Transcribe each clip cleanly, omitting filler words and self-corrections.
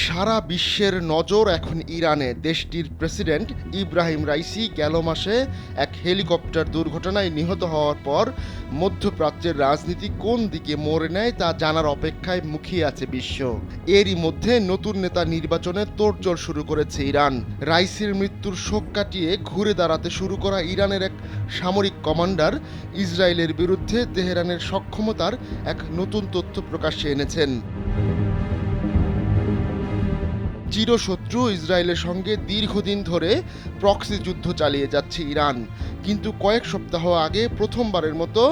সারা বিশ্বের নজর এখন ইরানে। দেশটির প্রেসিডেন্ট ইব্রাহিম রাইসি গেল মাসে এক হেলিকপ্টার দুর্ঘটনায় নিহত হওয়ার পর মধ্যপ্রাচ্যের রাজনীতি কোন দিকে মোড় নেয় তা জানার অপেক্ষায় মুখিয়ে আছে বিশ্ব। এরই মধ্যে নতুন নেতা নির্বাচনে তোড়জোড় শুরু করেছে ইরান। রাইসির মৃত্যুর শোক কাটিয়ে ঘুরে দাঁড়াতে শুরু করা ইরানের এক সামরিক কমান্ডার ইসরায়েলের বিরুদ্ধে তেহরানের সক্ষমতার এক নতুন তথ্য প্রকাশ্যে এনেছেন। চিরশত্রু ইসরায়েলের সঙ্গে দীর্ঘদিন ধরে প্রক্সি যুদ্ধ চালিয়ে যাচ্ছে ইরান, কিন্তু কয়েক সপ্তাহ আগে প্রথমবারের মতো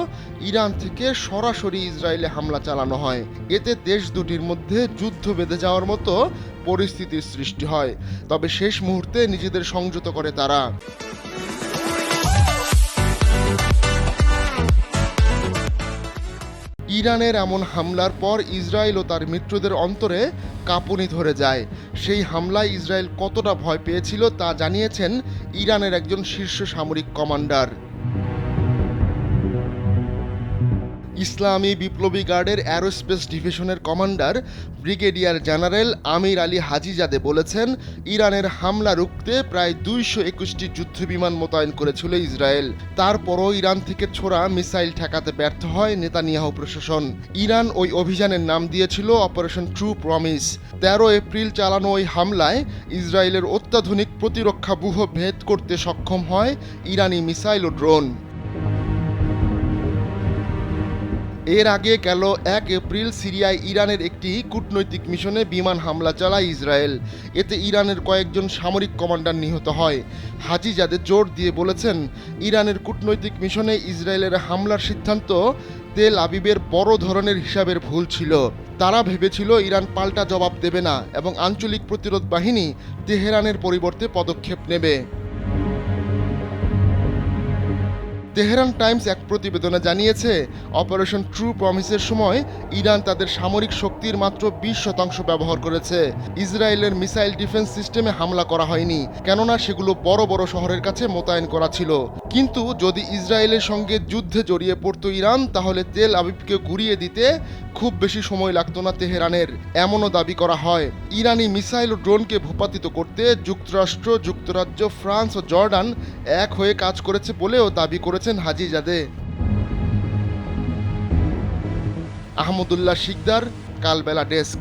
ইরান থেকে সরাসরি ইসরায়েলে হামলা চালানো হয়। এতে দেশ দুটির মধ্যে যুদ্ধ বেঁধে যাওয়ার মতো পরিস্থিতির সৃষ্টি হয়। তবে শেষ মুহূর্তে নিজেদের সংযত করে তারা। ইরানের এমন হামলার পর ইসরায়েল ও তার মিত্রদের অন্তরে কাঁপুনি ধরে যায়। সেই হামলায় ইসরায়েল কতটা ভয় পেয়েছিল তা জানিয়েছেন ইরানের একজন শীর্ষ সামরিক কমান্ডার। ইসলামী বিপ্লবী গার্ডের অ্যারোস্পেস ডিভিশনের কমান্ডার ব্রিগেডিয়ার জেনারেল আমির আলী হাজিজাদে বলেছেন, ইরানের হামলা রুখতে প্রায় 221টি যুদ্ধবিমান মোতায়েন করেছিল ইসরায়েল। তারপরও ইরান থেকে ছোড়া মিসাইল ঠেকাতে ব্যর্থ হয় নেতানিয়াহু প্রশাসন। ইরান ওই অভিযানের নাম দিয়েছিল অপারেশন ট্রু প্রমিস। 13 এপ্রিল চালানো ওই হামলায় ইসরায়েলের অত্যাধুনিক প্রতিরক্ষা ব্যূহ ভেদ করতে সক্ষম হয় ইরানি মিসাইল ও ড্রোন। এর আগে গেল 1 এপ্রিল সিরিয়ায় ইরানের একটি কূটনৈতিক মিশনে বিমান হামলা চালায় ইসরায়েল। এতে ইরানের কয়েকজন সামরিক কমান্ডার নিহত হয়। হাজিজাদে জোর দিয়ে বলেছেন, ইরানের কূটনৈতিক মিশনে ইসরায়েলের হামলার সিদ্ধান্ত তেল আবিবের বড় ধরনের হিসাবের ভুল ছিল। তারা ভেবেছিল ইরান পাল্টা জবাব দেবে না এবং আঞ্চলিক প্রতিরোধ বাহিনী তেহরানের পরিবর্তে পদক্ষেপ নেবে। তেহরান টাইমস এক প্রতিবেদনে জানিয়েছে, অপারেশন ট্রু প্রমিসের সময় ইরান তাদের সামরিক শক্তির মাত্র 20% ব্যবহার করেছে। ইসরায়েলের মিসাইল ডিফেন্স সিস্টেমে হামলা করা হয়নি, কেননা সেগুলো বড় বড় শহরের কাছে মোতায়েন করা ছিল। কিন্তু যদি ইসরায়েলের সঙ্গে যুদ্ধে জড়িয়ে পড়তো ইরান, তাহলে তেল আবিবকে ঘুরিয়ে দিতে খুব বেশি সময় লাগতো না তেহরানের, এমনও দাবি করা হয়। ইরানি মিসাইল ও ড্রোনকে ভূপাতিত করতে যুক্তরাষ্ট্র, যুক্তরাজ্য, ফ্রান্স ও জর্ডান এক হয়ে কাজ করেছে বলেও দাবি করেছেন হাজিজাদে। আহমদুল্লাহ শিকদার, কালবেলা ডেস্ক।